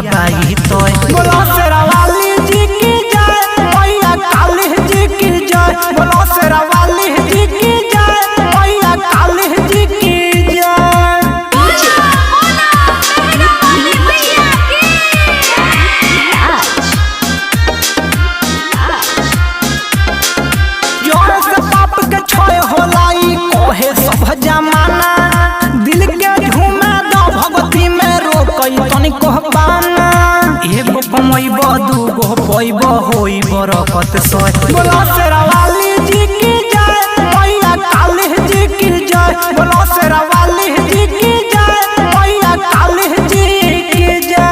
बाई तोय। बोलो शेरावाली जी की जय, मैया काली जी की जय। बोलो शेरावाली जी की जय, मैया काली जी की जय। जोर से पाप के छोय होलाई कोहे सब जमाना, दिल के झूमे दो भगवती में रोकई तनिको बाना। एगो पमैब दूगो पैब होई बरकत सोय। बोलो शेरावाली जी की जय, मैया काली जी की जय। बोलो शेरावाली जी की जय, मैया काली जी की जय।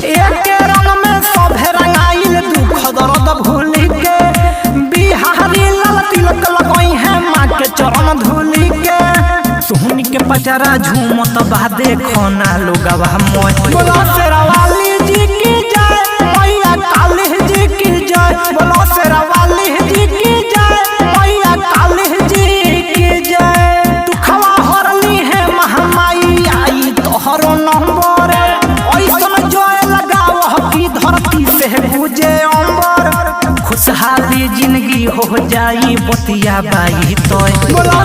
एक रंग में सभे रंगाइल दुख दर्द भूल के, बिहारी लाल तिलक लगई है माँ के चरण धूल के। सोहनी के पचरा झूमत बा देखो ना लोगवा मोय। बोलो शेरावाली जी की जय, मैया काली जी की जय। बोलो शेरावाली जी की जय, मैया काली जी की जय। दुखवा हरली है महामाई आई तोहरो नंबर, ऐसन जोय लगाओ की धरती से गुजे अंबर। खुशहाली जिंदगी हो जाई बतिया बाई तोय। बोलो